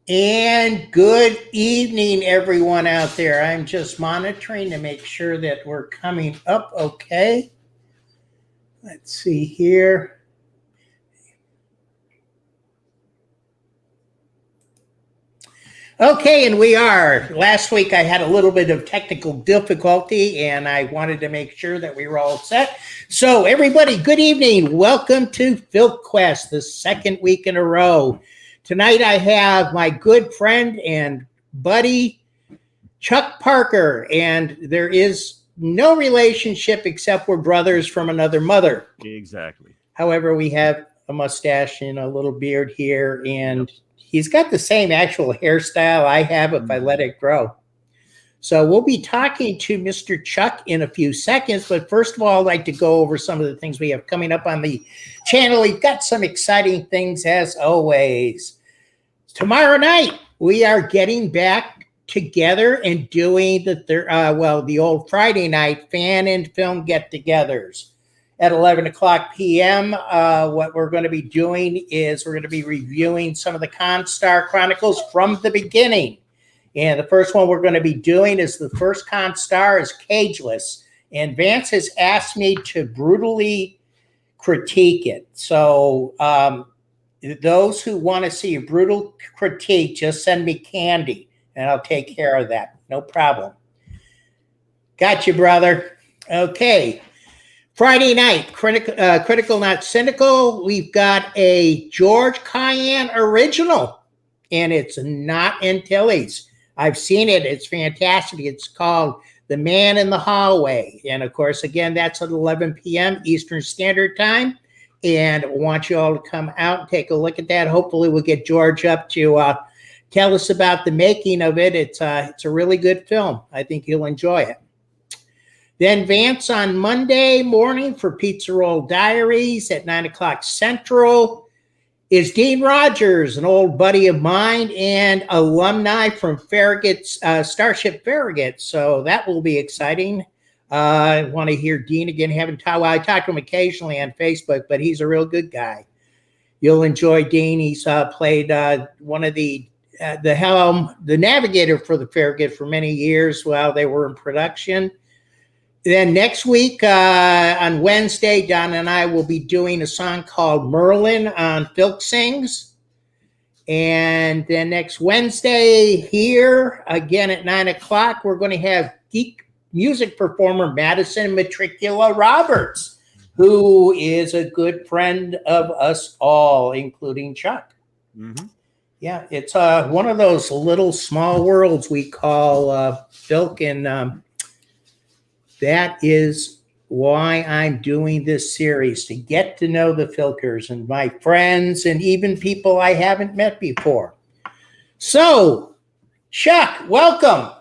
And good evening, everyone out there. I'm just monitoring to make sure that we're coming up okay. Let's see here. Okay, and we are. Last week I had a little bit of technical difficulty and I wanted to make sure that we were all set. So everybody, good evening. Welcome to Filk Quest, the second week in a row. Tonight I have my good friend and buddy, Chuck Parker, and there is no relationship except we're brothers from another mother. Exactly. However, we have a mustache and a little beard here, and he's got the same actual hairstyle I have if I let it grow. So we'll be talking to Mr. Chuck in a few seconds, but first of all, I'd like to go over some of the things we have coming up on the channel. We've got some exciting things as always. Tomorrow night, we are getting back together and doing the old Friday night fan and film get-togethers at 11 o'clock p.m. What we're going to be doing is we're going to be reviewing some of the Constar Chronicles from the beginning. And the first one we're going to be doing is the first Constar is Cageless. And Vance has asked me to brutally critique it. So those who want to see a brutal critique, just send me candy and I'll take care of that. No problem. Got you, brother. Okay. Friday night, Critical Not Cynical. We've got a George Cayenne original, and it's not Antilles. I've seen it. It's fantastic. It's called The Man in the Hallway. And, of course, again, that's at 11 p.m. Eastern Standard Time. And I want you all to come out and take a look at that. Hopefully we'll get George up to tell us about the making of it. It's a really good film. I think you'll enjoy it. Then Vance on Monday morning for Pizza Roll Diaries at 9 o'clock Central is Dean Rogers, an old buddy of mine and alumni from Farragut's, Starship Farragut. So that will be exciting. I want to hear Dean again. I talk to him occasionally on Facebook, but he's a real good guy. You'll enjoy Dean. He's played one of the navigator for the Farragut for many years while they were in production. Then next week on Wednesday, Don and I will be doing a song called Merlin on Filk Sings. And then next Wednesday here, again at 9 o'clock, we're going to have geek music performer Madison Matricula Roberts, who is a good friend of us all, including Chuck. Mm-hmm. Yeah, it's one of those little small worlds we call Filk, and that is why I'm doing this series, to get to know the Filkers and my friends and even people I haven't met before. So, Chuck, welcome.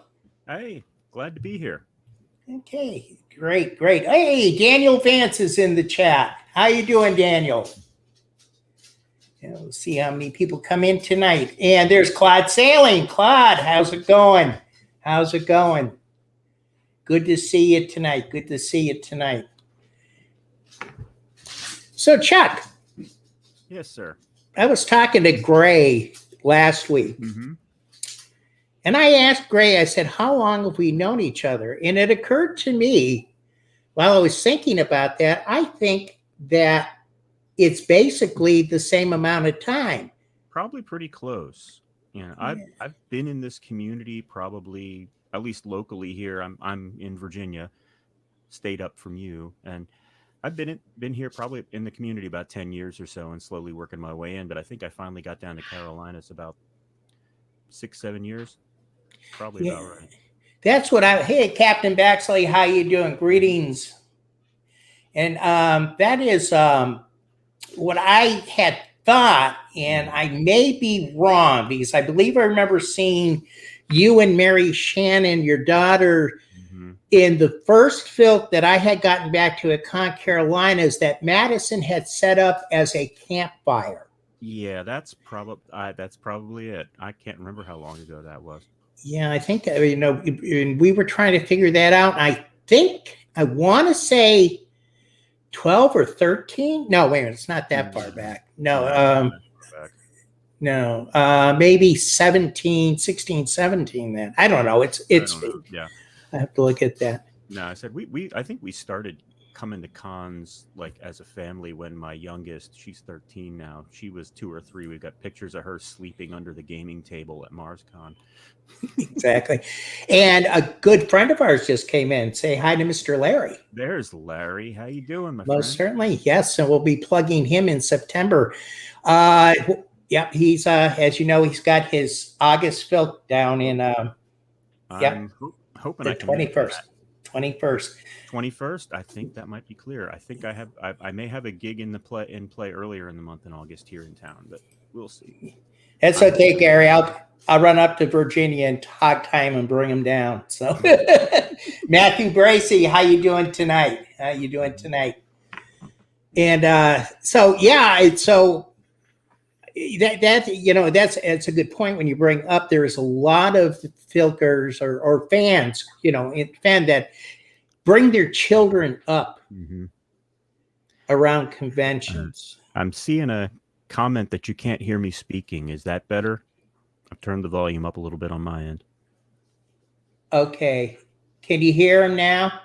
Hey, glad to be here. Okay, great. Hey, Daniel Vance is in the chat. How you doing, Daniel? Let's see how many people come in tonight. And there's Claude Sailing. Claude, how's it going? Good to see you tonight. So, Chuck. Yes, sir. I was talking to Gray last week. Mm-hmm. And I asked Gray, I said, how long have we known each other? And it occurred to me while I was thinking about that, I think that it's basically the same amount of time. Probably pretty close. I've been in this community probably, at least locally here. I'm in Virginia, stayed up from you, and I've been here probably in the community about 10 years or so and slowly working my way in. But I think I finally got down to Carolinas about 6-7 years. Probably about right. That's what hey, Captain Baxley, how you doing? Greetings. And that is what I had thought, and I may be wrong because I believe I remember seeing you and Mary Shannon, your daughter, in the first Filk that I had gotten back to at Con Carolinas that Madison had set up as a campfire. Yeah, that's probably it. I can't remember how long ago that was. Yeah, I think, we were trying to figure that out. I think I want to say 12 or 13. No, wait a minute. It's not that far back. No. No, maybe 17, 16, 17 then. I don't know. It's I don't know. Yeah. I have to look at that. No, I said we I think we started coming to cons like as a family when my youngest, she's 13 now. She was 2 or 3. We've got pictures of her sleeping under the gaming table at MarsCon. Exactly. And a good friend of ours just came in. Say hi to Mr. Larry. There's Larry. How you doing, my Most friend? certainly. Yes. And we'll be plugging him in September. Yeah, he's he's got his August Filk down in I'm hoping the I can make 21st. that. 21st. 21st. I think that might be clear. I think I may have a gig in play earlier in the month in August here in town, but we'll see. That's okay, Gary. I'll run up to Virginia and hog time and bring him down. So Matthew Bracey, how you doing tonight? And so yeah, so that's a good point when you bring up there's a lot of filkers or fans, that bring their children up around conventions. I'm seeing a comment that you can't hear me speaking. Is that better? I've turned the volume up a little bit on my end. Okay. Can you hear him now?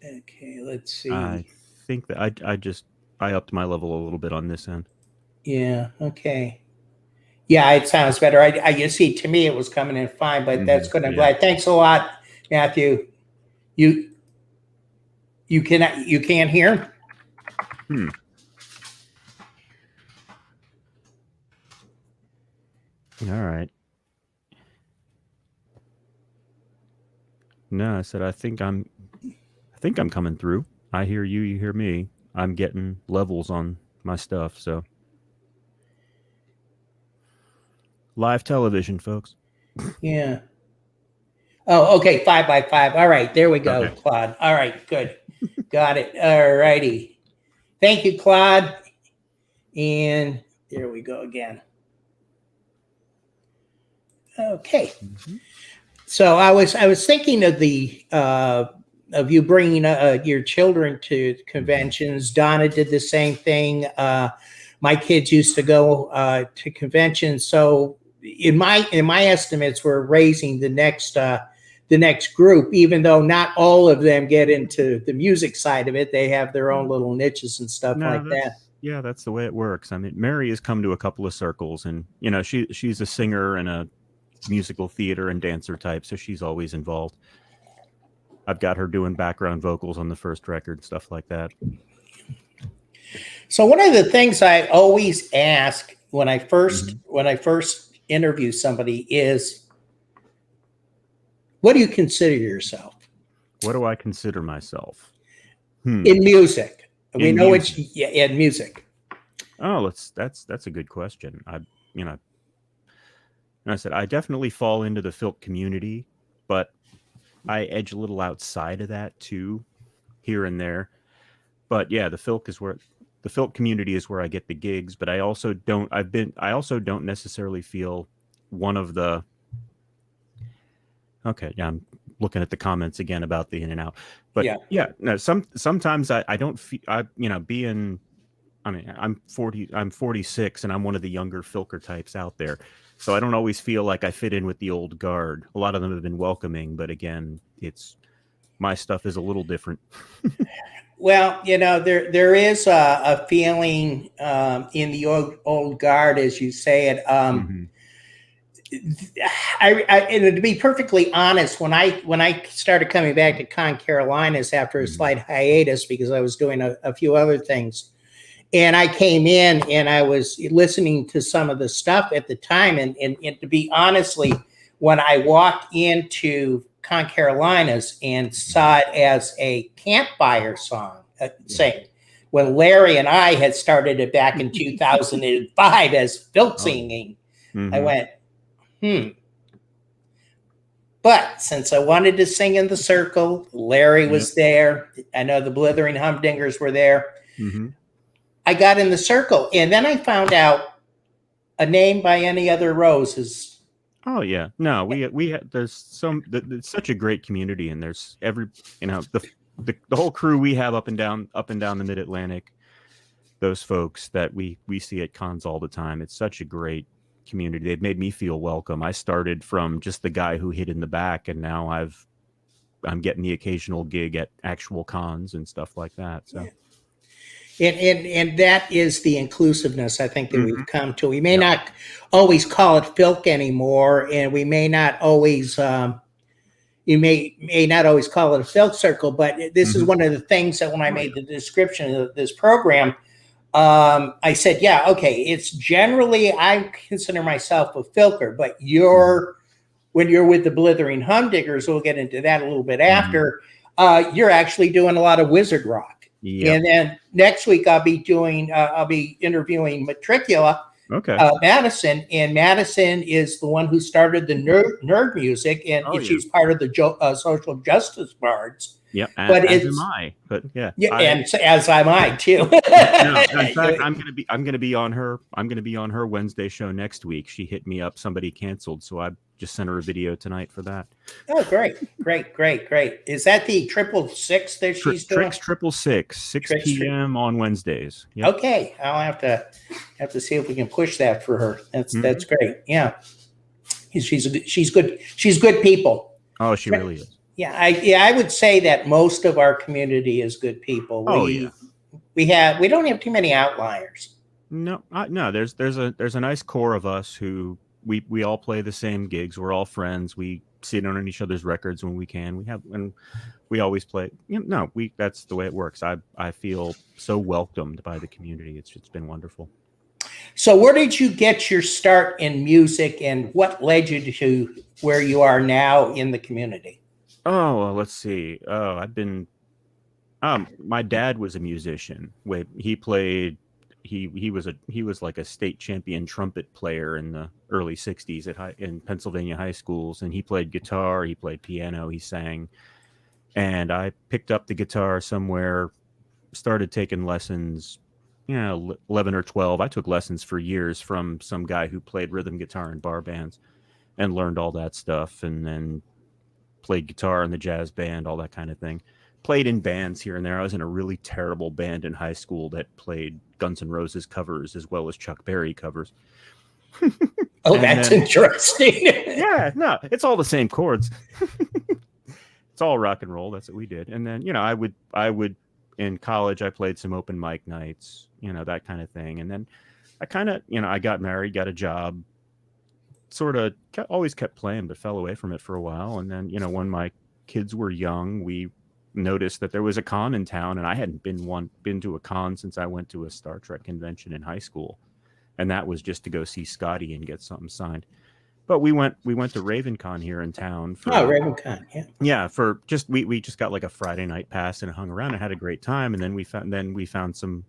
Okay, let's see. I think that I upped my level a little bit on this end. Yeah, okay. Yeah, it sounds better. You see, to me, it was coming in fine, but that's good. I'm glad. Thanks a lot, Matthew. You can't hear him? All right. No, I said I think I'm coming through. I hear you, you hear me. I'm getting levels on my stuff, so live television, folks. Yeah. Oh, okay, 5x5. All right, there we go, Okay. Claude. All right, good. Got it. All righty. Thank you, Claude. And there we go again. Okay. So I was thinking of the of you bringing your children to conventions. Donna did the same thing. My kids used to go to conventions. So in my estimates, we're raising the next group, even though not all of them get into the music side of it. They have their own little niches and stuff like that. Yeah, that's the way it works. I mean, Mary has come to a couple of circles, and she's a singer and a musical theater and dancer type, so she's always involved. I've got her doing background vocals on the first record, stuff like that. So one of the things I always ask when I first interview somebody is, what do you consider yourself? What do I consider myself? In music. We know it's in music. Oh, that's a good question. I said I definitely fall into the Filk community, but I edge a little outside of that too, here and there. But yeah, the Filk community is where I get the gigs. But I also don't necessarily feel one of the. Okay, yeah, I'm looking at the comments again about the in and out. But sometimes I don't feel I'm 46 and I'm one of the younger Filker types out there. So I don't always feel like I fit in with the old guard. A lot of them have been welcoming, but again, my stuff is a little different. Well, there is a feeling in the old guard, as you say it. And to be perfectly honest, when I started coming back to Con Carolinas after a slight hiatus because I was doing a few other things, and I came in and I was listening to some of the stuff at the time, and to be honestly, when I walked into Con Carolinas and saw it as a campfire song, when Larry and I had started it back in 2005 as Filk singing, I went, But since I wanted to sing in the circle, Larry was there. I know the Blibbering Humdingers were there. I got in the circle, and then I found out a name by any other roses. Oh yeah, no, there's it's such a great community, and there's the whole crew we have up and down the Mid-Atlantic. those folks that we see at cons all the time. It's such a great community. They've made me feel welcome. I started from just the guy who hid in the back, and now I'm getting the occasional gig at actual cons and stuff like that. So. And that is the inclusiveness I think that we've come to. We may Yep. not always call it Filk anymore, and we may not always you may not always call it a Filk circle, but this is one of the things that when I made the description of this program, I said, yeah, okay, it's generally, I consider myself a Filker, but when you're with the Blibbering Humdingers, we'll get into that a little bit after, you're actually doing a lot of wizard rock. Yep. And then next week I'll be interviewing Matricula, Okay. Madison, and Madison is the one who started the nerd music, and she's part of the social justice bards. Yeah, but as am I. But yeah, and as am I too. No, in fact, I'm gonna be on her Wednesday show next week. She hit me up. Somebody canceled, so I just sent her a video tonight for that. Oh, great. Is that the 666 that she's doing? Tricks 666, 6 p.m. on Wednesdays. Yep. Okay, I'll have to see if we can push that for her. That's great. Yeah, she's good. She's good people. Oh, she really is. Yeah, I would say that most of our community is good people. We don't have too many outliers. No. There's a nice core of us who we all play the same gigs. We're all friends. We sit on each other's records when we can. We always play. That's the way it works. I feel so welcomed by the community. It's been wonderful. So where did you get your start in music, and what led you to where you are now in the community? Oh, well, let's see. My dad was a musician. He played. He was like a state champion trumpet player in the early '60s in Pennsylvania high schools, and he played guitar, he played piano, he sang, and I picked up the guitar somewhere, started taking lessons. 11 or 12. I took lessons for years from some guy who played rhythm guitar in bar bands, and learned all that stuff, and then played guitar in the jazz band, all that kind of thing. Played in bands here and there. I was in a really terrible band in high school that played Guns N' Roses covers as well as Chuck Berry covers. That's interesting. Yeah, no, it's all the same chords. It's all rock and roll. That's what we did. And then, I would in college, I played some open mic nights, that kind of thing. And then I kind of, I got married, got a job, sort of always kept playing, but fell away from it for a while. And then, when my kids were young, we noticed that there was a con in town, and I hadn't been to a con since I went to a Star Trek convention in high school. And that was just to go see Scotty and get something signed. But we went to RavenCon here in town. RavenCon, yeah. Yeah, for just we just got like a Friday night pass and hung around and had a great time. And then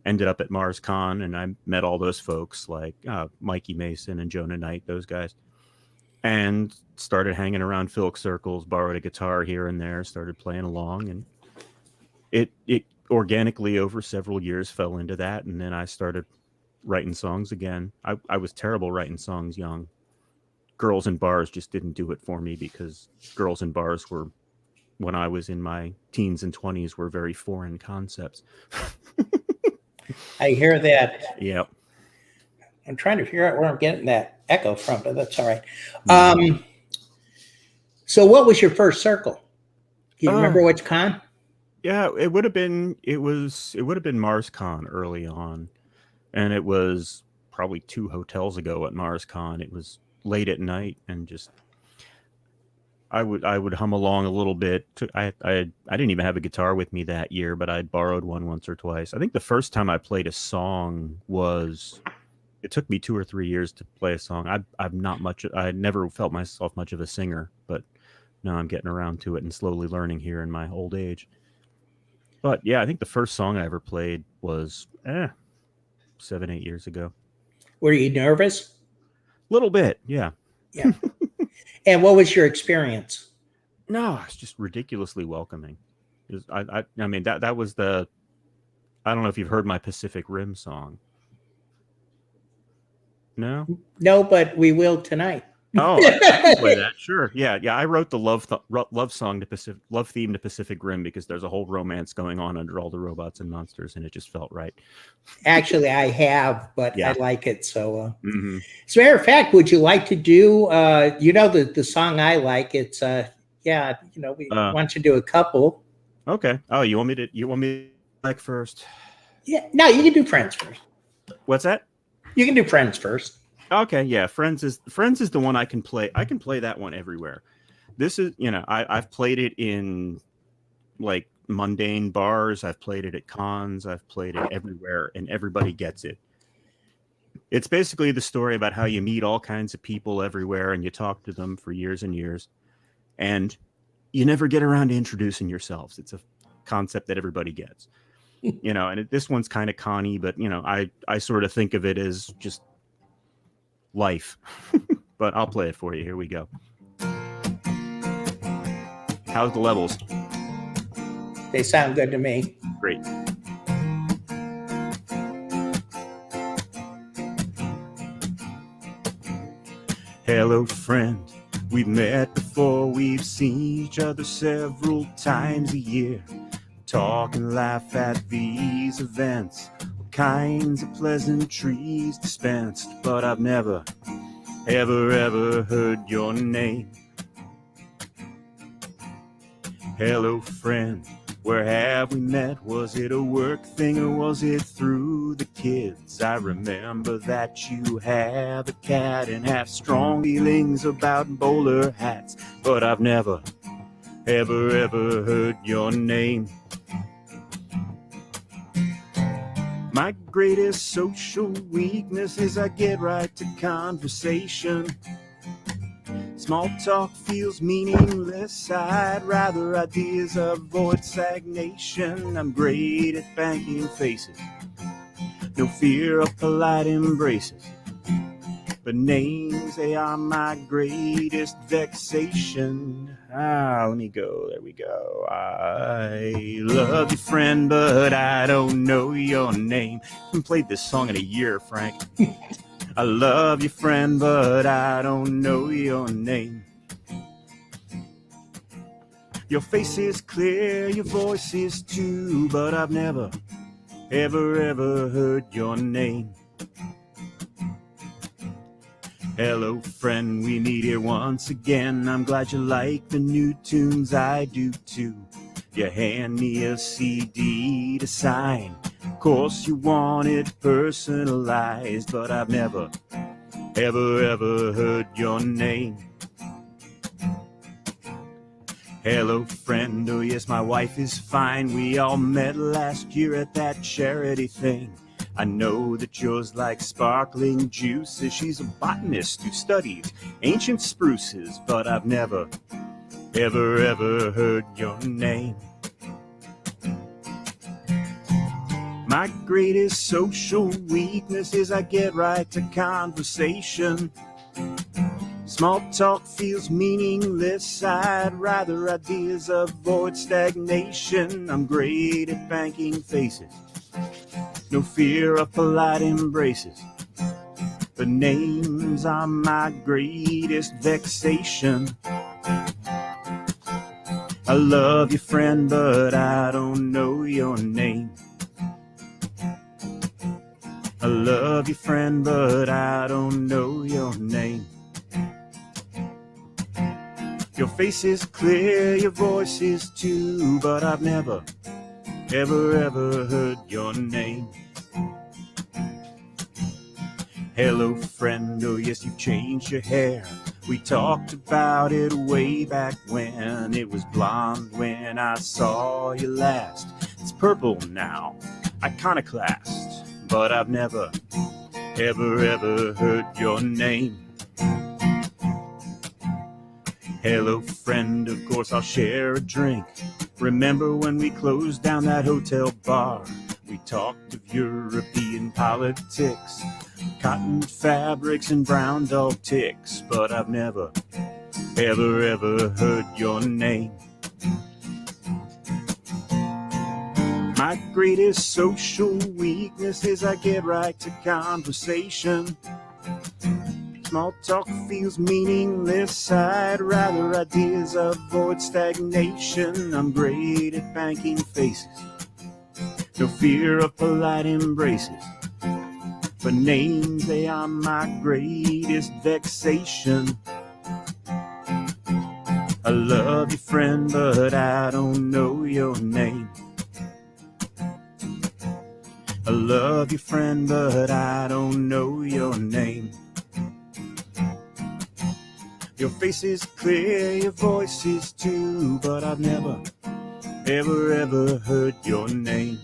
ended up at MarsCon, and I met all those folks like Mikey Mason and Jonah Knight, those guys, and started hanging around Filk circles, borrowed a guitar here and there, started playing along, and it organically over several years fell into that. And then I started writing songs again. I was terrible writing songs young. Girls in bars just didn't do it for me, because girls in bars were, when I was in my teens and 20s, were very foreign concepts. I hear that. Yep. I'm trying to figure out where I'm getting that echo from, but that's all right. So what was your first circle? Do you remember which con? Yeah, it would have been MarsCon early on. And it was probably 2 hotels ago at MarsCon. It was late at night, and just I would hum along a little bit. I didn't even have a guitar with me that year, but I borrowed one once or twice. I think the first time I played a song it took me 2 or 3 years to play a song. I never felt myself much of a singer, but now I'm getting around to it and slowly learning here in my old age. But yeah, I think the first song I ever played was 7-8 years ago. Were you nervous? Little bit, yeah. Yeah. And what was your experience? No, it's just ridiculously welcoming. I mean, that was I don't know if you've heard my Pacific Rim song. No? No, but we will tonight. Oh, I can play that. Sure. Yeah, yeah. I wrote the love theme to Pacific Rim because there's a whole romance going on under all the robots and monsters, and it just felt right. Actually, I have, but I Yeah. like it. So, Hmm. as a matter of fact, would you like to do? The song I like. It's yeah. We want to do a couple. Okay. Oh, you want me to like first? Yeah. No, you can do Friends first. What's that? You can do Friends first. Okay. Yeah. Friends is the one I can play. I can play that one everywhere. This is, I've played it in like mundane bars. I've played it at cons. I've played it everywhere, and everybody gets it. It's basically the story about how you meet all kinds of people everywhere and you talk to them for years and years, and you never get around to introducing yourselves. It's a concept that everybody gets, and this one's kind of conny, but I sort of think of it as just life. But I'll play it for you. Here we go. How's the levels? They sound good to me. Great. Hello, friend. We've met before, we've seen each other several times a year. Talk and laugh at these events, all kinds of pleasantries dispensed. But I've never, ever heard your name. Hello, friend. Where have we met? Was it a work thing or was it through the kids? I remember that you have a cat and have strong feelings about bowler hats. But I've never, ever heard your name. My greatest social weakness is I get right to conversation. Small talk feels meaningless. I'd rather ideas avoid stagnation. I'm great at banking faces, no fear of polite embraces. But names, they are my greatest vexation. Let me go. There we go. I love you, friend, but I don't know your name. I haven't played this song in a year, Frank. I love you, friend, but I don't know your name. Your face is clear, your voice is too, but I've never, ever heard your name. Hello, friend, we meet here once again. I'm glad you like the new tunes, I do too. You hand me a CD to sign. Of course you want it personalized, but I've never, ever heard your name. Hello, friend, oh yes, my wife is fine. We all met last year at that charity thing. I know that yours like sparkling juices. She's a botanist who studies ancient spruces, but I've never, ever heard your name. My greatest social weakness is I get right to conversation. Small talk feels meaningless. I'd rather ideas avoid stagnation. I'm great at banking faces, no fear of polite embraces. But names are my greatest vexation. I love you, friend, but I don't know your name. I love you, friend, but I don't know your name. Your face is clear, your voice is too, but I've never, ever heard your name. Hello, friend, oh yes, you've changed your hair. We talked about it way back when. It was blonde when I saw you last. It's purple now, iconoclast. But I've never, ever heard your name. Hello, friend, of course I'll share a drink. Remember when we closed down that hotel bar? We talked of European politics, cotton fabrics and brown dog ticks. But I've never, ever heard your name. My greatest social weakness is I get right to conversation. Small talk feels meaningless. I'd rather ideas avoid stagnation. I'm great at banking faces. No fear of polite embraces. For names, they are my greatest vexation. I love you, friend, but I don't know your name. I love you, friend, but I don't know your name. Your face is clear, your voice is too, but I've never, ever heard your name.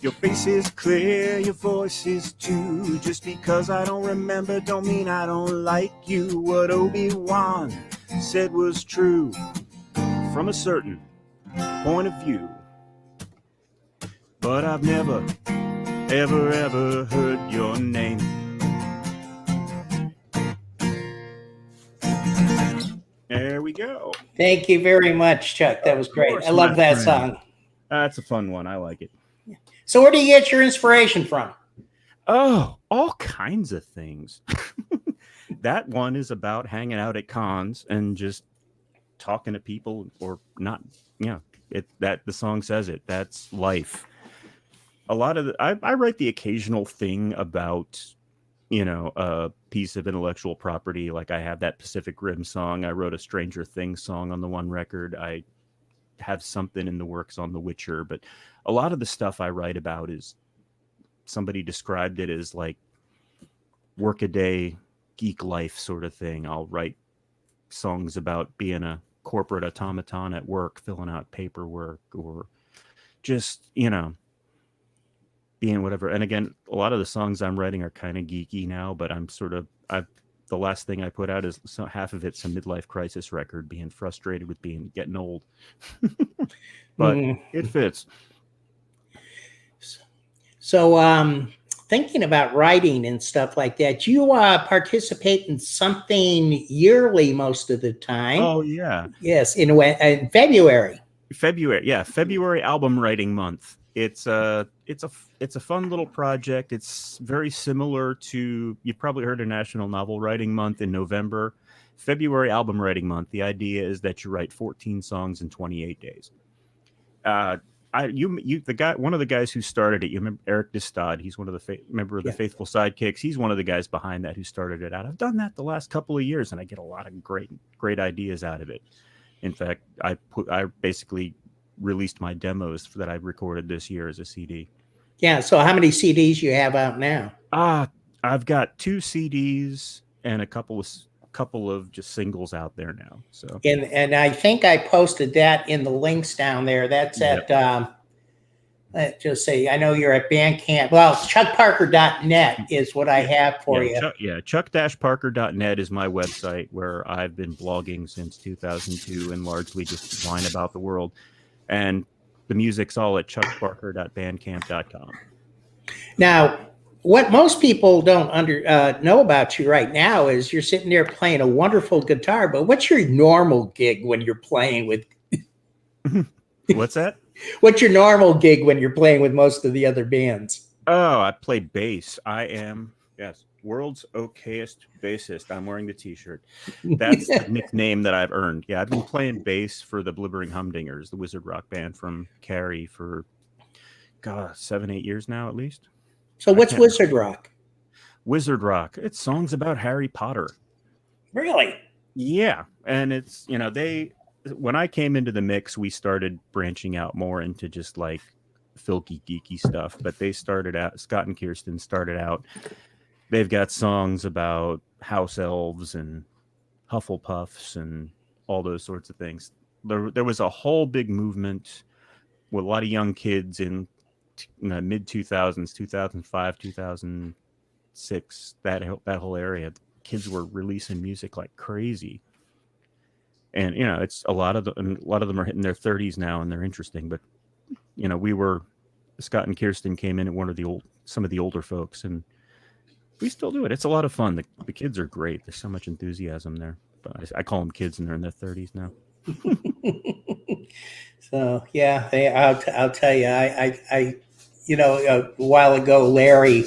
Your face is clear, your voice is too. Just because I don't remember don't mean I don't like you. What Obi-Wan said was true from a certain point of view. But I've never, ever heard your name. There we go. Thank you very much, Chuck. That was great. Course, I love that friend. song. That's a fun one. I like it. So where do you get your inspiration from? Oh, all kinds of things. That one is about hanging out at cons and just talking to people or not. Yeah, that the song says it. That's life. A lot of I write the occasional thing about, a piece of intellectual property. Like I have that Pacific Rim song. I wrote a Stranger Things song on the one record. I have something in the works on The Witcher, but a lot of the stuff I write about is somebody described it as like workaday geek life sort of thing. I'll write songs about being a corporate automaton at work, filling out paperwork, or just, being whatever. And again, a lot of the songs I'm writing are kind of geeky now, but the last thing I put out is half of it's a midlife crisis record, being frustrated with getting old. But it fits. So, thinking about writing and stuff like that, you participate in something yearly most of the time. Oh yeah. Yes, in February. February album writing month. It's a fun little project. It's very similar to, you've probably heard of National Novel Writing Month in November. February album writing month. The idea is that you write 14 songs in 28 days. One of the guys who started it, you remember Eric Distad. He's one of the member of the Faithful Sidekicks. He's one of the guys behind that who started it out. I've done that the last couple of years, and I get a lot of great ideas out of it. In fact, I basically released my demos that I recorded this year as a CD. Yeah. So how many CDs you have out now? I've got 2 CDs and a couple of just singles out there now. So and I think I posted that in the links down there. That's at let's just say, I know you're at Bandcamp. Well, chuckparker.net is what I have for you. Chuck-parker.net is my website where I've been blogging since 2002 and largely just whine about the world. And the music's all at chuckparker.bandcamp.com. Now, what most people don't know about you right now is you're sitting there playing a wonderful guitar, but what's your normal gig when you're playing with? What's that? What's your normal gig when you're playing with most of the other bands? Oh, I play bass. I am, world's okayest bassist. I'm wearing the t-shirt. That's the nickname that I've earned. Yeah, I've been playing bass for the Blibbering Humdingers, the wizard rock band from Cary, for 7-8 years now at least. So what's wizard rock? Wizard rock. It's songs about Harry Potter. Really? Yeah. And it's, when I came into the mix, we started branching out more into just like filky, geeky stuff. But Scott and Kirsten started out. They've got songs about house elves and Hufflepuffs and all those sorts of things. There was a whole big movement with a lot of young kids in the mid 2000s, 2005, 2006, that whole area. Kids were releasing music like crazy. And it's a lot of them are hitting their 30s now and they're interesting, but Scott and Kirsten came in at some of the older folks, and we still do it. It's a lot of fun. The kids are great. There's so much enthusiasm there. But I call them kids, and they're in their 30s now. So yeah, I'll tell you, I a while ago, Larry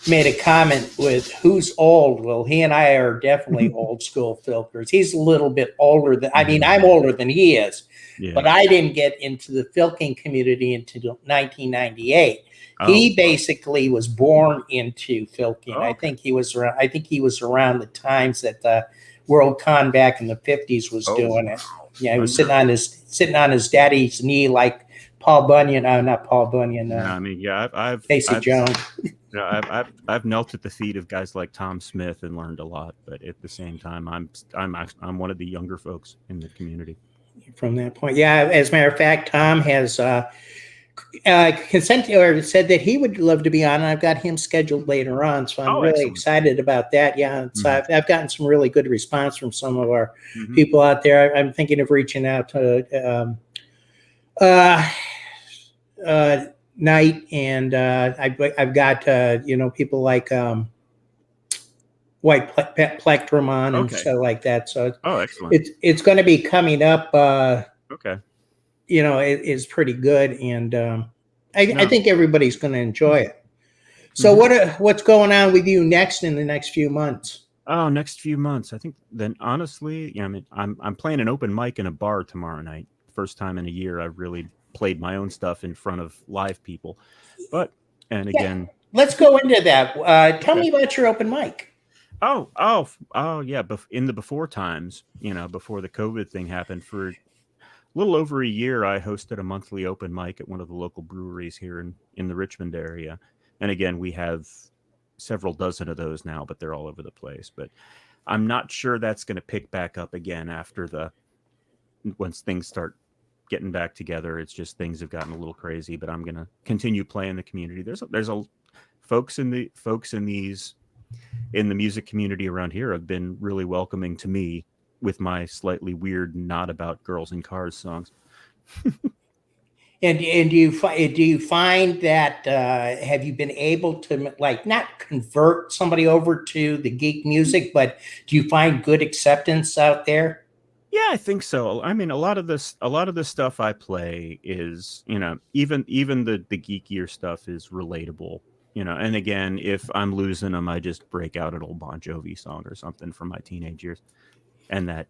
made a comment with who's old. Well, he and I are definitely old school Filkers. He's a little bit older than, I mean, I'm older than he is, but I didn't get into the Filking community until 1998. He basically was born into Filking. I think he was around the times that the World Con back in the 50s was doing it. Yeah, he was sitting on his daddy's knee like Paul Bunyan. Not Paul Bunyan. I mean, I've Casey Jones. I've knelt at the feet of guys like Tom Smith and learned a lot, but at the same time, I'm one of the younger folks in the community. From that point, yeah. As a matter of fact, Tom has consented or said that he would love to be on, and I've got him scheduled later on. So I'm really excited about that. Yeah, so I've gotten some really good response from some of our people out there. I'm thinking of reaching out to Knight, and I've got people like White Plectrum on and stuff like that. So excellent. It's going to be coming up. Okay. It is pretty good, and I think everybody's going to enjoy it. So what's going on with you next in the next few months? Oh, next few months. I think then honestly, I mean, I'm playing an open mic in a bar tomorrow night. First time in a year I've really played my own stuff in front of live people. Again, let's go into that. Tell me about your open mic. Oh yeah. In the before times, before the COVID thing happened, for a little over a year, I hosted a monthly open mic at one of the local breweries here in the Richmond area. And again, we have several dozen of those now, but they're all over the place. But I'm not sure that's going to pick back up again once things start getting back together. It's just things have gotten a little crazy, but I'm going to continue playing the community. There's folks in the music community around here have been really welcoming to me with my slightly weird not about girls and cars songs. And do you find that have you been able to not convert somebody over to the geek music, but do you find good acceptance out there? Yeah, I think so. I mean, a lot of the stuff I play is, even the geekier stuff is relatable. And again, if I'm losing them, I just break out an old Bon Jovi song or something from my teenage years, and that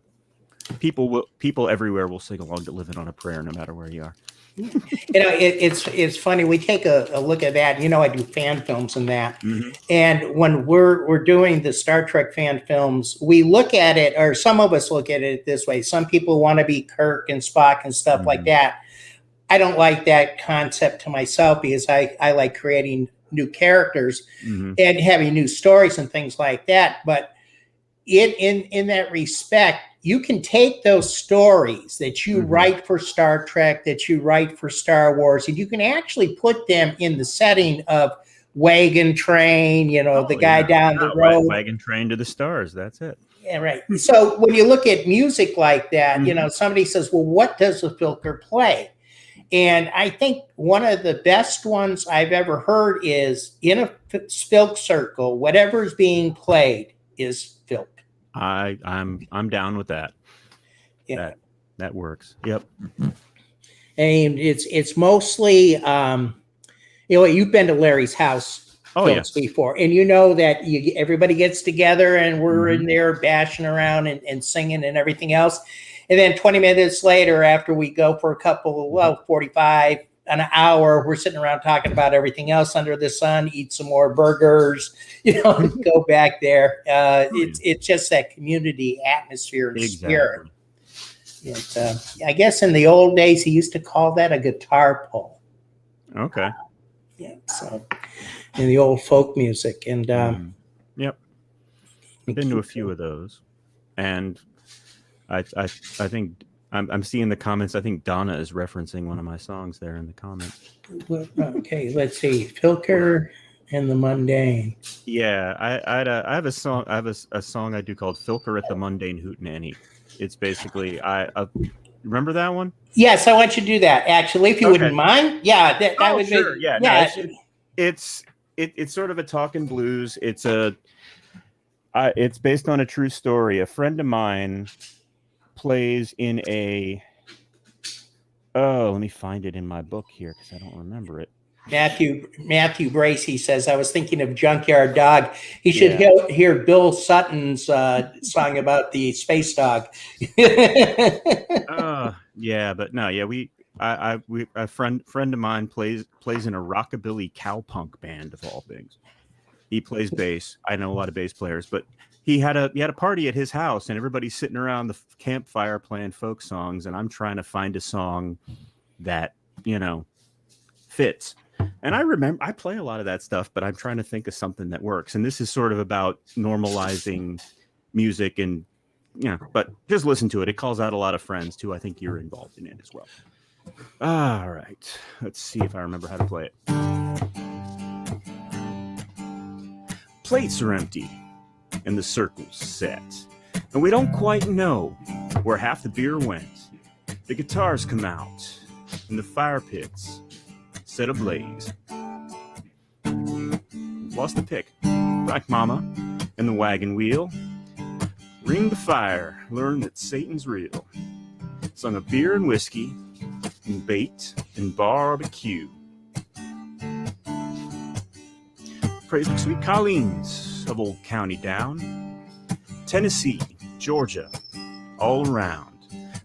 people everywhere will sing along to "Living on a Prayer" no matter where you are. It's funny. We take a look at that. I do fan films and that, and when we're doing the Star Trek fan films, we look at it, or some of us look at it this way. Some people want to be Kirk and Spock and stuff like that. I don't like that concept to myself, because I like creating new characters and having new stories and things like that. But in that respect, you can take those stories that you write for Star Trek, that you write for Star Wars, and you can actually put them in the setting of Wagon Train, the guy down the road. Wagon Train to the Stars, that's it. Yeah, right. So when you look at music like that, somebody says, well, what does a Filker play? And I think one of the best ones I've ever heard is in a Filk circle, whatever's being played is Filk. I'm down with that. Yeah. That works. Yep. And it's mostly you've been to Larry's house before, and that everybody gets together and we're in there bashing around and singing and everything else. And then 20 minutes later, after we go for a couple, 45, an hour, we're sitting around talking about everything else under the sun, eat some more burgers, go back there. It's just that community atmosphere and spirit. I guess in the old days, he used to call that a guitar pull. Okay. So in the old folk music. And yep. I've been to a few of those. And I think I'm seeing the comments. I think Donna is referencing one of my songs there in the comments. Okay, let's see. Filker and the Mundane. Yeah, I have a song. I have a song I do called "Filker at the Mundane Hootenanny." It's basically remember that one? Yes, I want you to do that. Actually, if you wouldn't mind. Yeah, that would sure. be. Yeah, yeah. No, it's sort of a talking blues. It's based on a true story. A friend of mine plays in let me find it in my book here because I don't remember it. Matthew Bracy says, I was thinking of Junkyard Dog. He should hear Bill Sutton's song about the space dog. Yeah, but no, yeah, a friend of mine plays in a rockabilly cowpunk band of all things. He plays bass. I know a lot of bass players, but he had a party at his house, and everybody's sitting around the campfire playing folk songs, and I'm trying to find a song that fits. And I remember I play a lot of that stuff, but I'm trying to think of something that works. And this is sort of about normalizing music, and but just listen to it. It calls out a lot of friends too. I think you're involved in it as well. All right, let's see if I remember how to play it. Plates are empty and the circle's set, and we don't quite know where half the beer went. The guitars come out and the fire pits set ablaze. Lost the pick. Black Mama and the wagon wheel. Ring the fire, learn that Satan's real. Sung of beer and whiskey, and bait and barbecue. Praise the sweet Colleen's of Old County Down. Tennessee, Georgia, all around.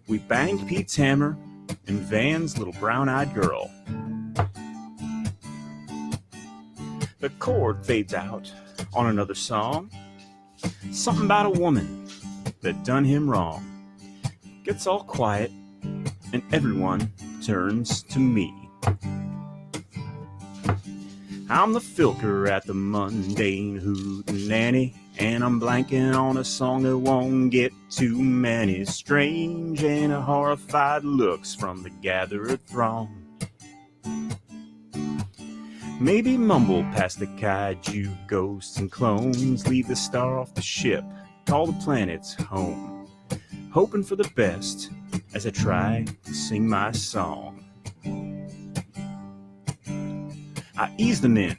We banged Pete's hammer and Van's little brown-eyed girl. The chord fades out on another song. Something about a woman that done him wrong. Gets all quiet and everyone turns to me. I'm the filker at the mundane hootenanny, and I'm blanking on a song that won't get too many strange and horrified looks from the gathered throng. Maybe mumble past the kaiju ghosts and clones, leave the star off the ship, call the planets home, hoping for the best as I try to sing my song. I ease them in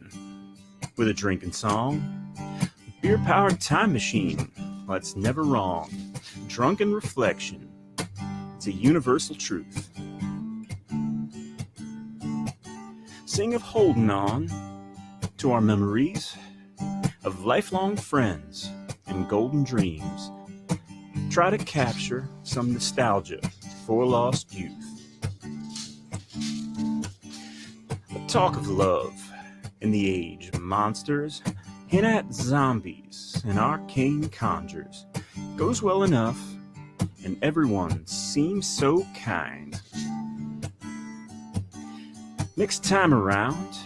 with a drinking song, beer-powered time machine, that's never wrong, drunken reflection, it's a universal truth. Sing of holding on to our memories of lifelong friends and golden dreams. Try to capture some nostalgia for lost youth. Talk of love in the age of monsters, hint at zombies and arcane conjures. Goes well enough, and everyone seems so kind. Next time around,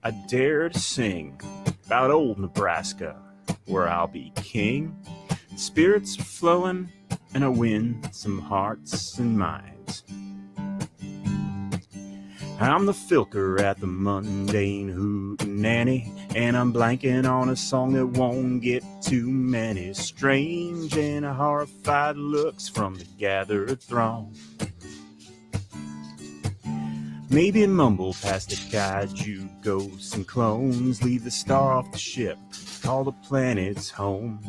I dare to sing about old Nebraska, where I'll be king. Spirits flowing, and I win some hearts and minds. I'm the filker at the mundane hootenanny, and I'm blanking on a song that won't get too many strange and horrified looks from the gathered throng. Maybe mumble past the kaiju ghosts and clones, leave the star off the ship, call the planets home,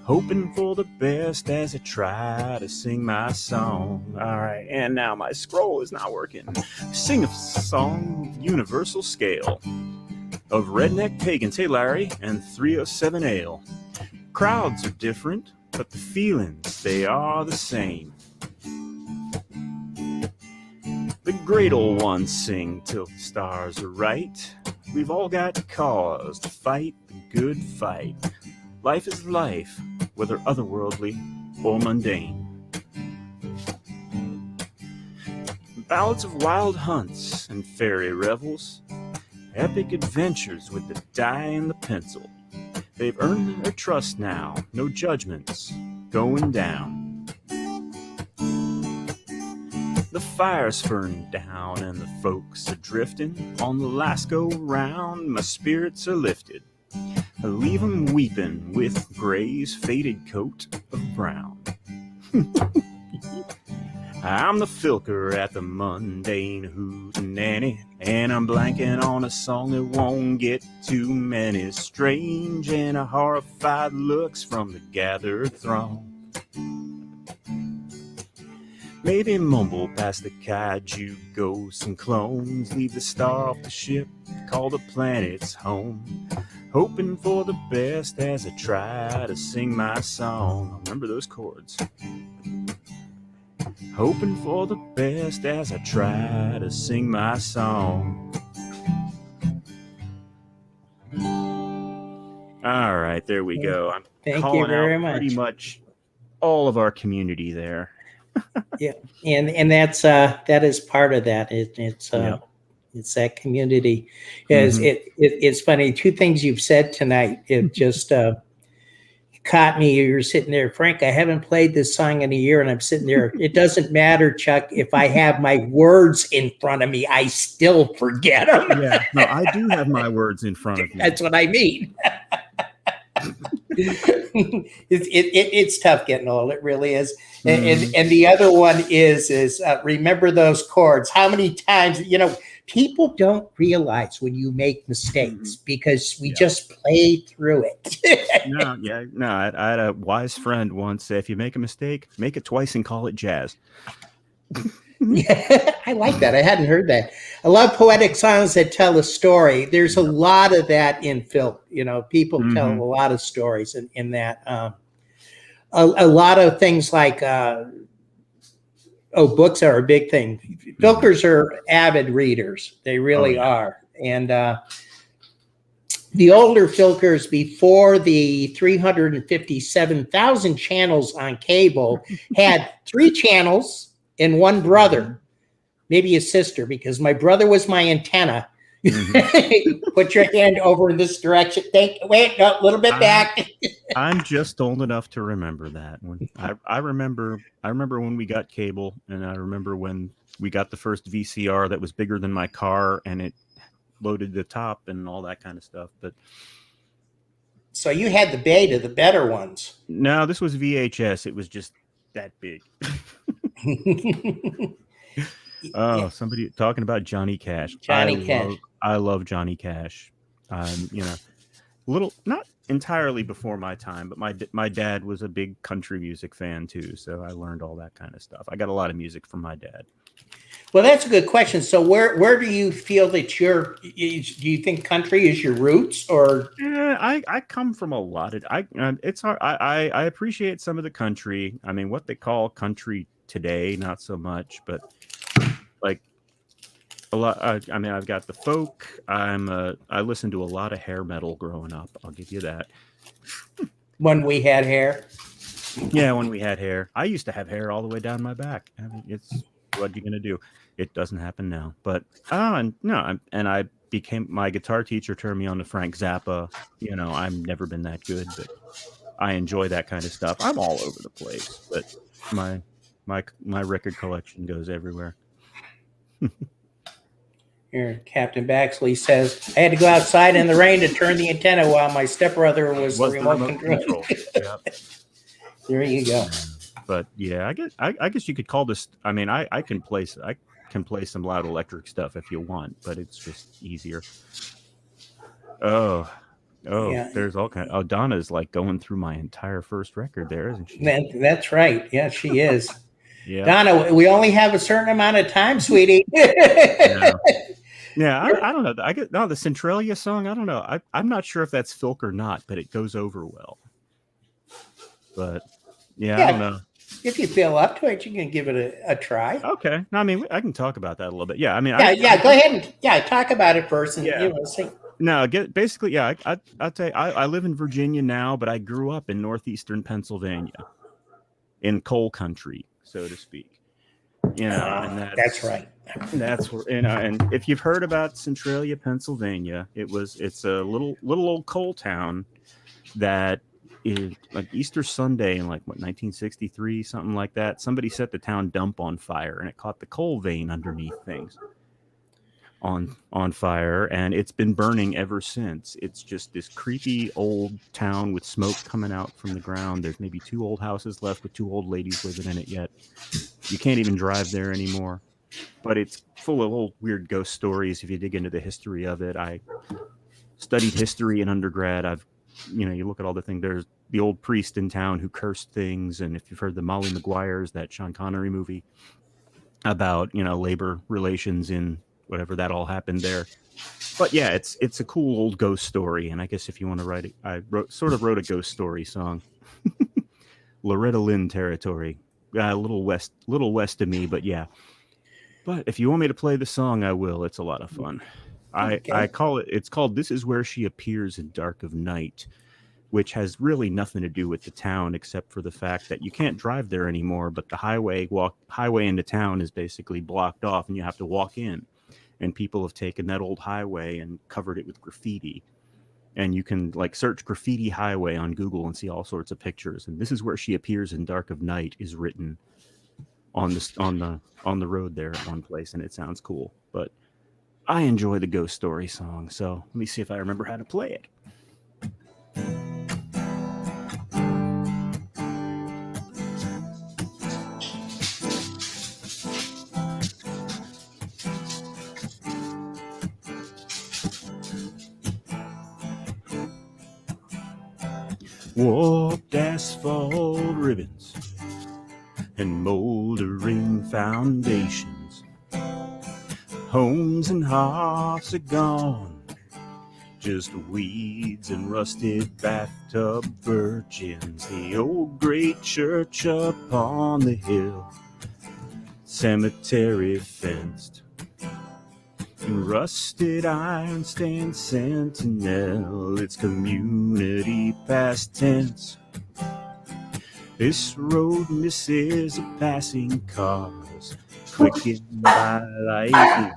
hoping for the best as I try to sing my song. All right, and now my scroll is not working. Sing a song universal scale of redneck pagans, hey Larry, and 307 ale. Crowds are different, but the feelings, they are the same. The great old ones sing till the stars are right. We've all got cause to fight the good fight. Life is life, whether otherworldly or mundane. Ballads of wild hunts and fairy revels, epic adventures with the die and the pencil. They've earned their trust now, no judgments going down. The fire's burned down and the folks are drifting. On the last go round, my spirits are lifted. I leave 'em weeping with gray's faded coat of brown. I'm the filker at the mundane hootenanny, and I'm blanking on a song that won't get too many strange and horrified looks from the gathered throng. Maybe mumble past the kaiju ghosts and clones. Leave the star off the ship, call the planets home. Hoping for the best as I try to sing my song. Remember those chords. Hoping for the best as I try to sing my song. All right, there we go. I'm calling out pretty much all of our community there. Yeah, and that's that is part of that. It's that community. It's funny. Two things you've said tonight. It just caught me. You're sitting there, Frank. I haven't played this song in a year, and I'm sitting there. It doesn't matter, Chuck. If I have my words in front of me, I still forget them. Yeah, no, I do have my words in front of me. That's what I mean. It's tough getting old. It really is. And the other one is remember those chords. How many times, people don't realize when you make mistakes because we just play through it. No, I had a wise friend once say, if you make a mistake, make it twice and call it jazz. Yeah, I like that. I hadn't heard that. I love poetic songs that tell a story. There's a lot of that in Filk. People tell a lot of stories in that. A lot of things like, books are a big thing. Filkers are avid readers. They really are. And the older Filkers, before the 357,000 channels on cable, had 3 channels and one brother, maybe a sister, because my brother was my antenna. Put your hand over in this direction. Wait, no, a little bit back. I'm just old enough to remember that. I remember when we got cable, and I remember when we got the first VCR that was bigger than my car, and it loaded the top and all that kind of stuff. But so you had the beta, the better ones. No, this was VHS. It was just that big. Somebody talking about Johnny Cash. I love Johnny Cash. Little, not entirely before my time, but my dad was a big country music fan too, so I learned all that kind of stuff. I got a lot of music from my dad. Well, that's a good question. So where do you feel that do you think country is your roots, or? I come from a lot of, it's hard. I appreciate some of the country. I mean, what they call country today, not so much, but like a lot. I've got the folk. I listened to a lot of hair metal growing up. I'll give you that. When we had hair. Yeah, when we had hair. I used to have hair all the way down my back. I mean, it's what you're gonna do. It doesn't happen now. But I became, my guitar teacher turned me on to Frank Zappa. I've never been that good, but I enjoy that kind of stuff. I'm all over the place, but my record collection goes everywhere. Here, Captain Baxley says, I had to go outside in the rain to turn the antenna while my stepbrother was the remote control. Yep. There you go. But yeah, I guess you could call this. I mean, I can play some loud electric stuff if you want, but it's just easier. Yeah. There's all kind. Donna's like going through my entire first record there, isn't she? That's right. Yeah, she is. Yeah. Donna, we only have a certain amount of time, sweetie. Yeah, I don't know. The Centralia song. I don't know. I'm not sure if that's Filk or not, but it goes over well. But yeah, I don't know. If you feel up to it, you can give it a try. Okay. No, I mean, I can talk about that a little bit. Yeah, I mean, go ahead and talk about it first, and see. No, basically, yeah. I'll tell you, I live in Virginia now, but I grew up in northeastern Pennsylvania, in coal country, so to speak. And that's right. That's where, and if you've heard about Centralia, Pennsylvania, it's a little old coal town that is like Easter Sunday in 1963, something like that. Somebody set the town dump on fire, and it caught the coal vein underneath things on fire, and it's been burning ever since. It's just this creepy old town with smoke coming out from the ground. There's maybe 2 old houses left with 2 old ladies living in it yet. You can't even drive there anymore. But it's full of old weird ghost stories if you dig into the history of it. I studied history in undergrad. I've you look at all the things. There's the old priest in town who cursed things, and if you've heard the Molly Maguires, that Sean Connery movie about labor relations in whatever that all happened there. But yeah, it's a cool old ghost story, and I guess if you want to write it, I wrote a ghost story song. Loretta Lynn territory, a little west of me, but yeah. But if you want me to play the song, I will. It's a lot of fun. Okay. It's called This Is Where She Appears in Dark of Night, which has really nothing to do with the town except for the fact that you can't drive there anymore, but the highway into town is basically blocked off and you have to walk in. And people have taken that old highway and covered it with graffiti. And you can search graffiti highway on Google and see all sorts of pictures. And This Is Where She Appears in Dark of Night is written on the road there at one place, and it sounds cool. But I enjoy the ghost story song, so let me see if I remember how to play it. Warped asphalt ribbons and moldering foundations. Homes and hearts are gone, just weeds and rusted bathtub virgins. The old great church up on the hill, cemetery fenced, and rusted iron stand sentinel. It's community past tense. This road misses a passing cars, clicking by lightning.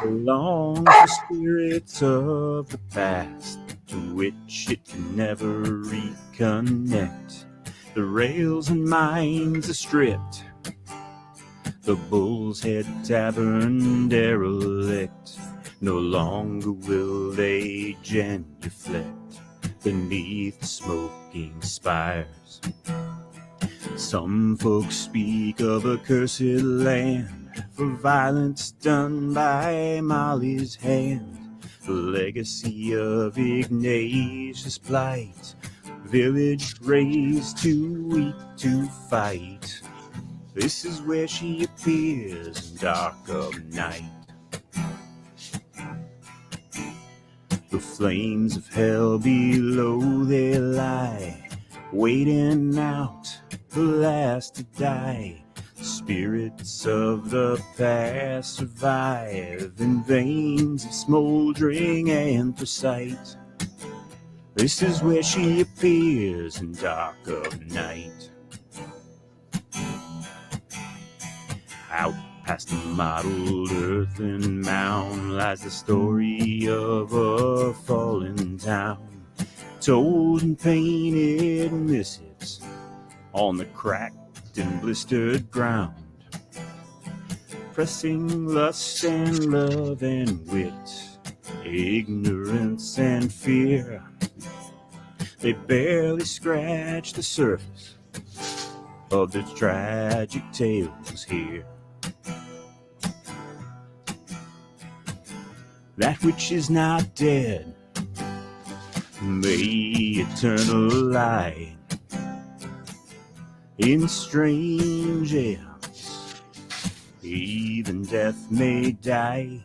Belongs to spirits of the past, to which it can never reconnect. The rails and mines are stripped, the Bull's Head Tavern derelict. No longer will they genuflect beneath the smoking spires. Some folks speak of a cursed land for violence done by Molly's hand. The legacy of Ignatius' plight, village raised too weak to fight. This is where she appears in dark of night. The flames of hell below they lie, waiting out the last to die. The spirits of the past survive in veins of smoldering anthracite. This is where she appears in dark of night. Out past the mottled earthen mound lies the story of a fallen town, told in painted missives on the cracked and blistered ground. Pressing lust and love and wit, ignorance and fear, they barely scratch the surface of the tragic tales here. That which is not dead may eternal lie in strange airs. Even death may die.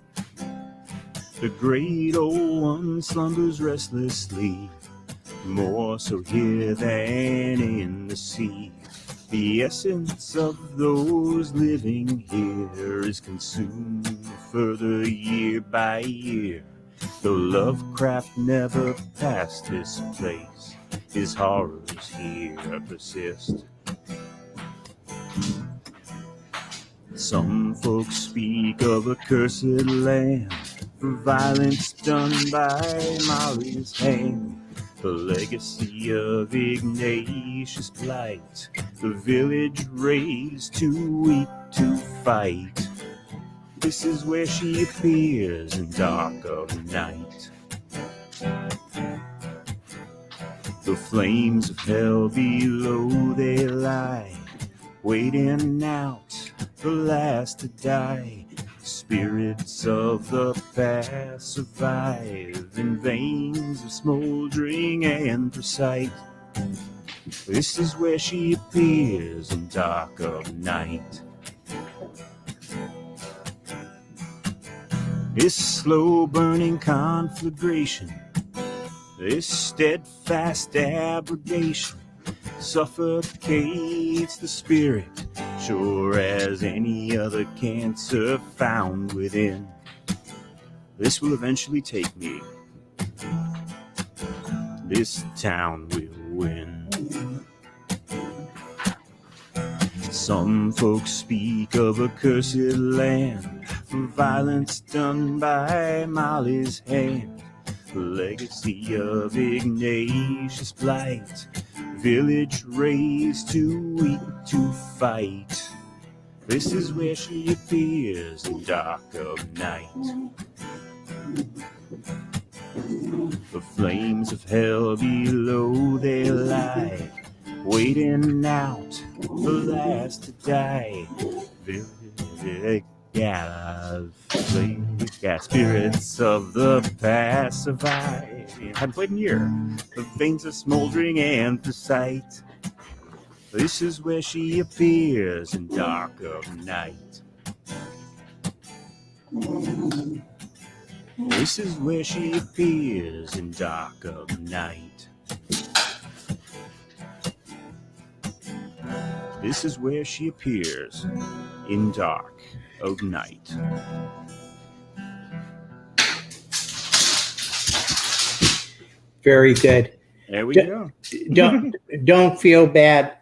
The great old one slumbers restlessly, more so here than in the sea. The essence of those living here is consumed further year by year. Though Lovecraft never passed this place, his horrors here persist. Some folks speak of a cursed land for violence done by Molly's hand. The legacy of Ignatius' plight, the village raised too weak to fight. This is where she appears in dark of night. The flames of hell below they lie, waiting out the last to die. spirits of the past survive in veins of smoldering anthracite. This is where she appears in dark of night. This slow-burning conflagration, this steadfast abrogation, suffocates the spirit, sure as any other cancer found within. This will eventually take me. This town will win. Some folks speak of a cursed land for violence done by Molly's hand. Legacy of Ignatius' blight, village raised too weak to fight. This is where she appears in dark of night. The flames of hell below they lie, waiting out the last to die. Spirits of the past survive. Hadn't played in a year. The veins are smoldering anthracite. This is where she appears in dark of night. This is where she appears in dark of night. This is where she appears in dark of night. Very good. There we go. Don't feel bad,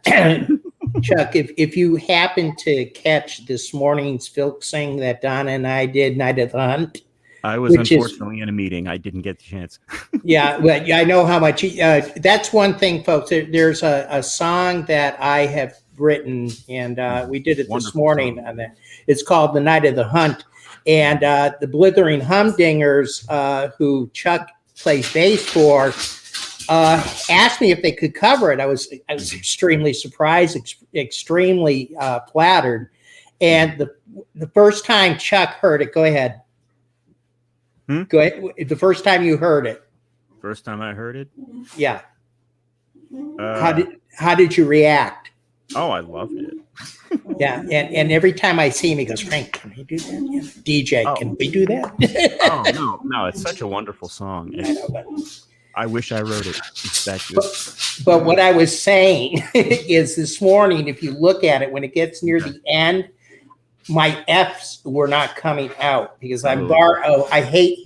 Chuck. If you happen to catch this morning's Filk sing that Donna and I did, Night of the Hunt. I was unfortunately in a meeting. I didn't get the chance. Yeah, but I know how much. That's one thing, folks. There's a song that I have written, and we did it this morning. On that, it's called "The Night of the Hunt," and the Blibbering Humdingers, who Chuck plays bass for, asked me if they could cover it. I was extremely surprised, extremely flattered, and the first time Chuck heard it, go ahead. Go ahead. The first time you heard it. First time I heard it? Yeah. How did you react? Oh, I loved it. Yeah, and every time I see him, he goes, "Frank, can we do that? Yeah. DJ, can we do that?" Oh no, it's such a wonderful song. I wish I wrote it. It's that good. But what I was saying is, this morning, if you look at it, when it gets near the end, my Fs were not coming out because I hate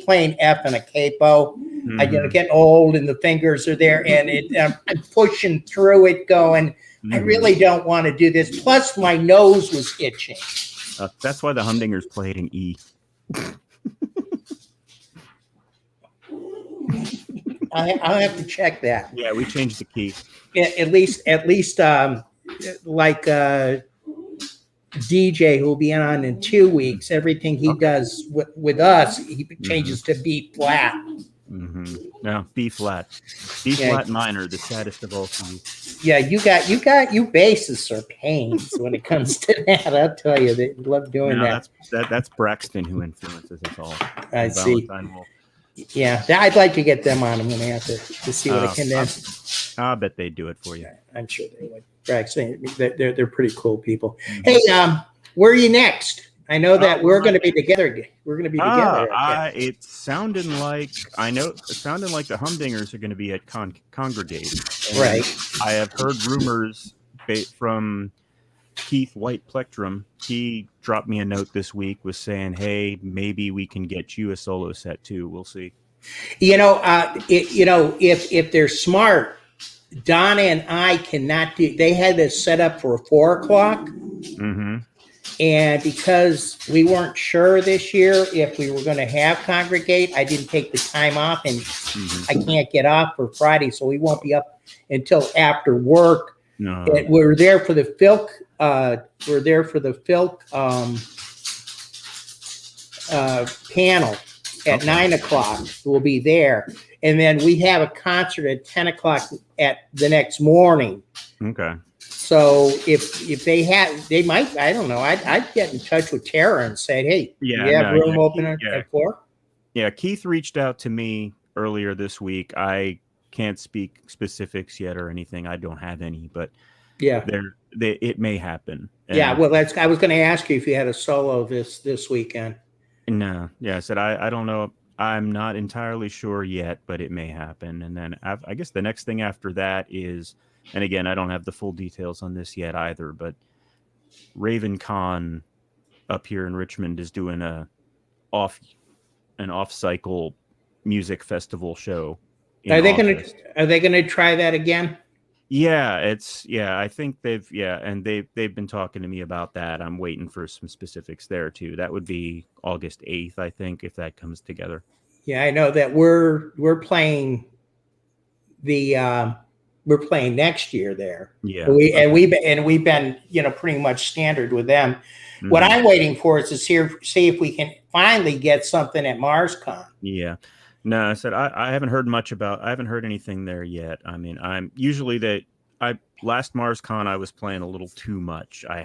playing F in a capo. Mm-hmm. I'm getting old and the fingers are there, and I'm pushing through it going, I really don't want to do this. Plus my nose was itching. That's why the Humdingers played in E. I'll have to check that. Yeah, we changed the key. At least like DJ, who will be on in 2 weeks, everything he does with us, he changes to B flat. Mm-hmm. No, B flat. B flat minor, the saddest of all keys. Yeah, you bassists are pains when it comes to that. I'll tell you, they love doing that. That's Braxton who influences us all. I see. Yeah, I'd like to get them on. I'm going to have to see what I can do. I bet they'd do it for you. I'm sure they would. Braxton, they're pretty cool people. Mm-hmm. Hey, where are you next? I know that we're going to be together. We're going to be together. It sounded like the Humdingers are going to be at Congregate. Right. I have heard rumors from Keith White Plectrum. He dropped me a note this week, was saying, "Hey, maybe we can get you a solo set too. We'll see." If they're smart, Donna and I cannot do. They had this set up for 4 o'clock. Mm-hmm. And because we weren't sure this year if we were going to have Congregate, I didn't take the time off, and I can't get off for Friday, so we won't be up until after work. No. We're there for the Filk. Panel at 9 o'clock. We'll be there, and then we have a concert at 10 o'clock at the next morning. Okay. So if they might, I don't know. I'd get in touch with Tara and say, hey, you have room open at 4? Yeah, Keith reached out to me earlier this week. I can't speak specifics yet or anything. I don't have any, but yeah, it may happen. Yeah, well, I was going to ask you if you had a solo this weekend. No, yeah, I said I don't know. I'm not entirely sure yet, but it may happen. And then I guess the next thing after that is, and again, I don't have the full details on this yet either, but Raven Con up here in Richmond is doing an off-cycle music festival show. Are they going to try that again? Yeah, I think they've been talking to me about that. I'm waiting for some specifics there too. That would be August 8th, I think, if that comes together. Yeah, I know that we're playing we're playing next year there. Yeah. We've been, pretty much standard with them. Mm-hmm. What I'm waiting for is to see if we can finally get something at MarsCon. Yeah. No, I said I haven't heard anything there yet. I mean, I'm usually last MarsCon I was playing a little too much. I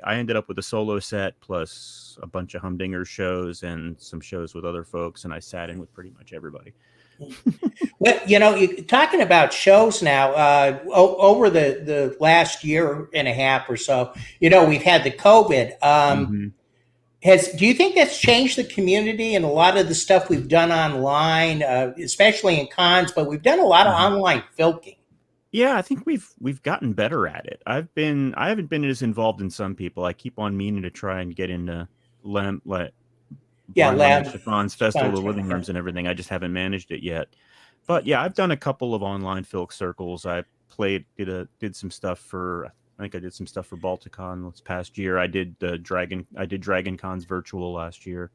ended up with a solo set plus a bunch of Humdingers shows and some shows with other folks, and I sat in with pretty much everybody. Well, you're talking about shows now. Over the last year and a half or so, we've had the COVID. Mm-hmm. Do you think that's changed the community and a lot of the stuff we've done online, especially in cons, but we've done a lot of online filking? Yeah, I think we've gotten better at it. I haven't been as involved in some people. I keep on meaning to try and get into Stefan's Festival of Living Rooms and everything. I just haven't managed it yet. But yeah, I've done a couple of online filk circles. I did some stuff for. I think I did some stuff for Balticon this past year. I did Dragon Cons virtual last year.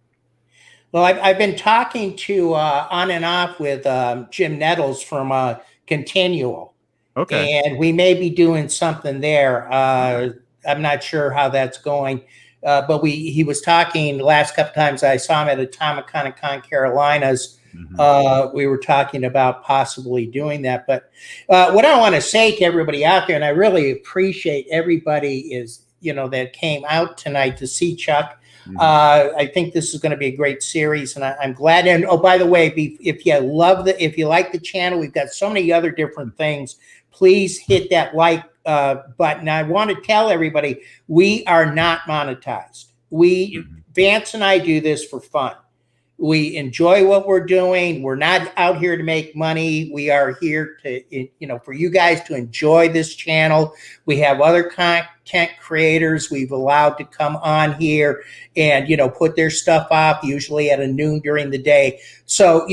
Well, I've been talking to on and off with Jim Nettles from Continual. Okay. And we may be doing something there. I'm not sure how that's going. But he was talking the last couple times I saw him at Atomicon Carolinas. Mm-hmm. We were talking about possibly doing that. But what I want to say to everybody out there, and I really appreciate everybody that came out tonight to see Chuck. Mm-hmm. I think this is going to be a great series, and I'm glad. And by the way, if you like the channel, we've got so many other different things. Please hit that like button. I want to tell everybody we are not monetized. Vance and I do this for fun. We enjoy what we're doing. We're not out here to make money. We are here to, for you guys to enjoy this channel. We have other content creators we've allowed to come on here and, put their stuff up, usually at noon during the day. So,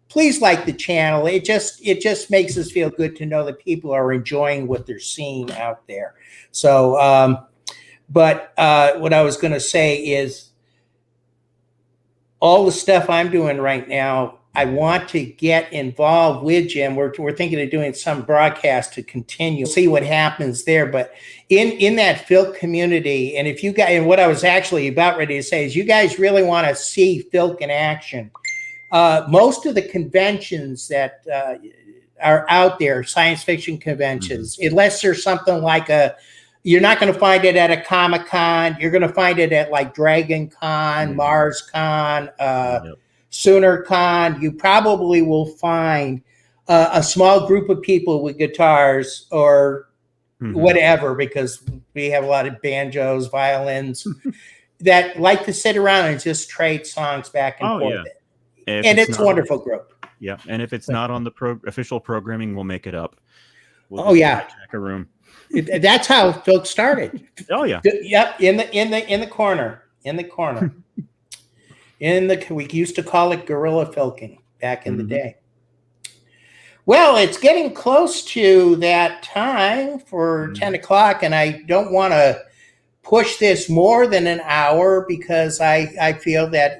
please like the channel. It just makes us feel good to know that people are enjoying what they're seeing out there. So, what I was going to say is, all the stuff I'm doing right now, I want to get involved with Jim. We're thinking of doing some broadcast to continue, see what happens there. But in that Filk community, and if you guys, and what I was actually about ready to say is, you guys really want to see Filk in action. Most of the conventions that are out there, science fiction conventions, unless there's something like you're not going to find it at a Comic-Con. You're going to find it at like Dragon Con, MarsCon, SoonerCon. You probably will find a small group of people with guitars or whatever, because we have a lot of banjos, violins that like to sit around and just trade songs back and forth. Yeah. And it's a wonderful group. Yeah, and if it's not on the official programming, we'll make it up. We'll check a room. That's how Filk started. Oh yeah. Yep. In the corner. We used to call it guerrilla filking back in the day. Well, it's getting close to that time for 10 o'clock, and I don't want to push this more than an hour because I feel that,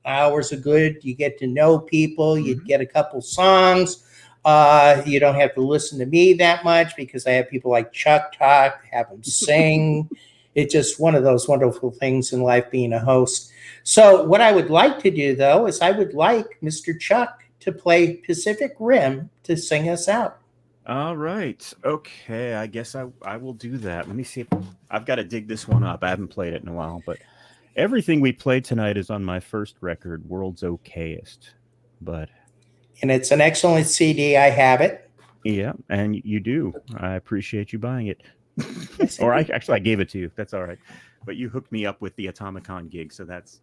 hours are good. You get to know people. You get a couple songs. You don't have to listen to me that much because I have people like Chuck talk, have them sing. It's just one of those wonderful things in life being a host. So what I would like to do, though, is I would like Mr. Chuck to play Pacific Rim to sing us out. All right. Okay. I guess I will do that. Let me see if I've got to dig this one up. I haven't played it in a while, but everything we played tonight is on my first record, World's Okayest. But And it's an excellent CD. I have it. yeah, and you do. I appreciate you buying it. Yes, Or indeed. I gave it to you. That's all right. But you hooked me up with the Atomicon gig, so that's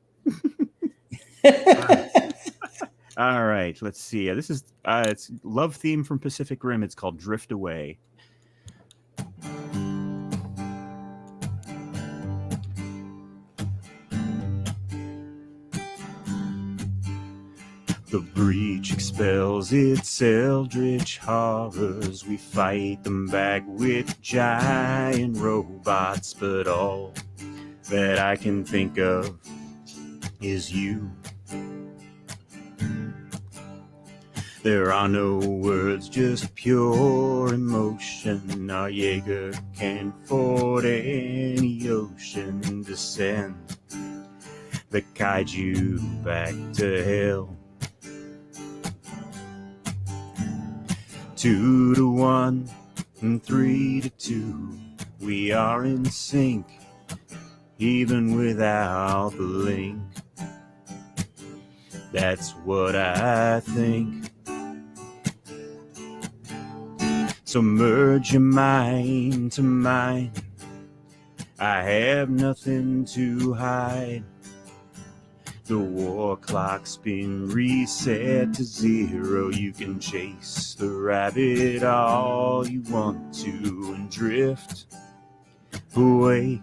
all right. Let's see. This is it's love theme from Pacific Rim. It's called Drift Away. The breach expels its eldritch horrors. We fight them back with giant robots, but all that I can think of is you. There are no words, just pure emotion. Our Jaeger can ford any ocean, descend the kaiju back to hell. 2-1 and 3-2. We are in sync, even without the link. That's what I think. So merge your mind to mine. I have nothing to hide. The war clock's been reset to 0. You can chase the rabbit all you want to and drift away.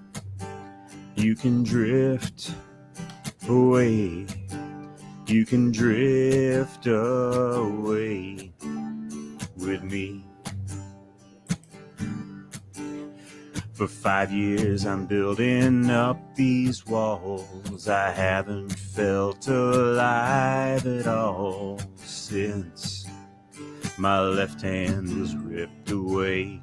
You can drift away. You can drift away with me. For 5 years I'm building up these walls. I haven't felt alive at all since my left hand was ripped away.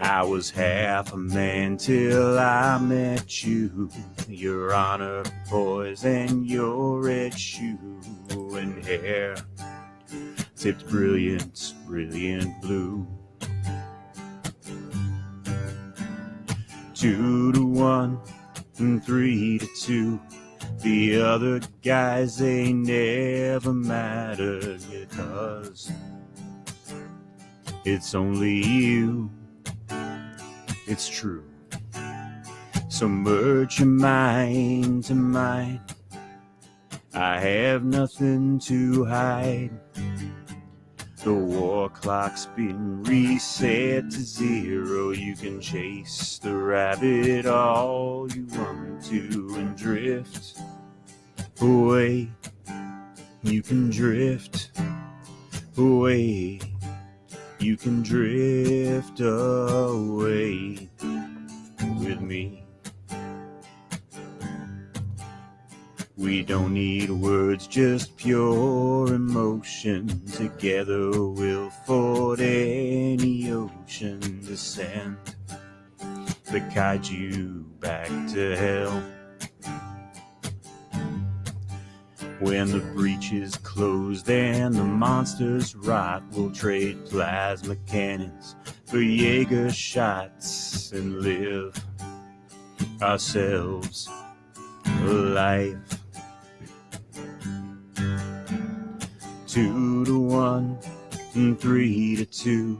I was half a man till I met you. Your honor, poise, and your red shoe and hair tipped brilliant, brilliant blue. 2-1 and 3-2. The other guys, they never matter, because it's only you. It's true. So merge your mind to mine. I have nothing to hide. The war clock's been reset to 0. You can chase the rabbit all you want to and drift away. You can drift away. You can drift away with me. We don't need words, just pure emotion. Together we'll ford any ocean, descend the kaiju back to hell. When the breach is closed and the monsters rot, we'll trade plasma cannons for Jaeger shots and live ourselves a life. 2-1 and 3-2.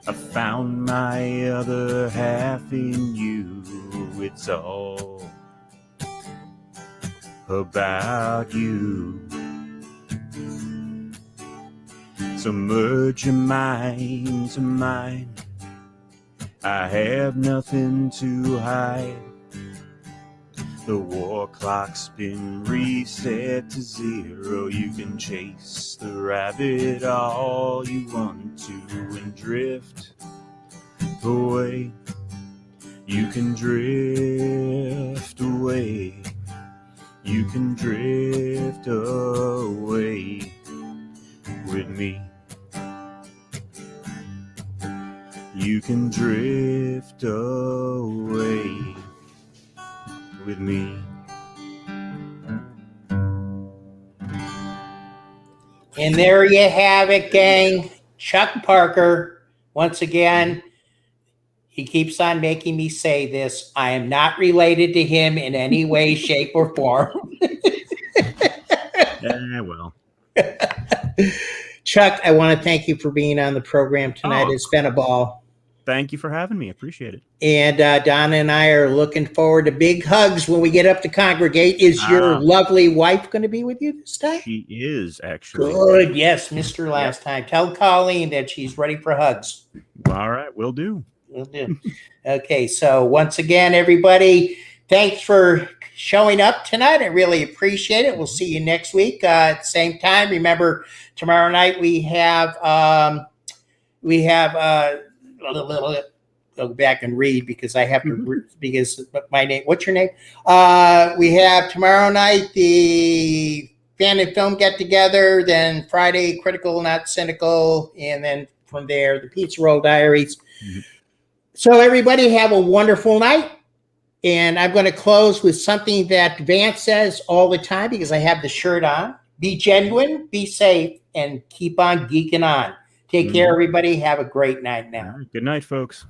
I found my other half in you. It's all about you. So merge your mind to mine. I have nothing to hide. The war clock's been reset to 0. You can chase the rabbit all you want to and drift away. You can drift away. You can drift away with me. You can drift away with me. And there you have it, gang. Chuck Parker, once again, he keeps on making me say this. I am not related to him in any way, shape, or form. Yeah, well. Chuck, I want to thank you for being on the program tonight. It's been a ball. Thank you for having me. Appreciate it. And Donna and I are looking forward to big hugs when we get up to congregate. Is your lovely wife going to be with you this time? She is, actually. Good. Yes, missed her last time. Tell Colleen that she's ready for hugs. All right, will do. Will do. Okay, so once again, everybody, thanks for showing up tonight. I really appreciate it. We'll see you next week at the same time. Remember, tomorrow night we have go back and read because I have to because my name. What's your name? We have tomorrow night the fan and film get together. Then Friday, Critical Not Cynical, and then from there the Pizza Roll Diaries. Mm-hmm. So everybody have a wonderful night. And I'm going to close with something that Vance says all the time because I have the shirt on. Be genuine, be safe, and keep on geeking on. Take care, everybody. Have a great night now. Good night, folks.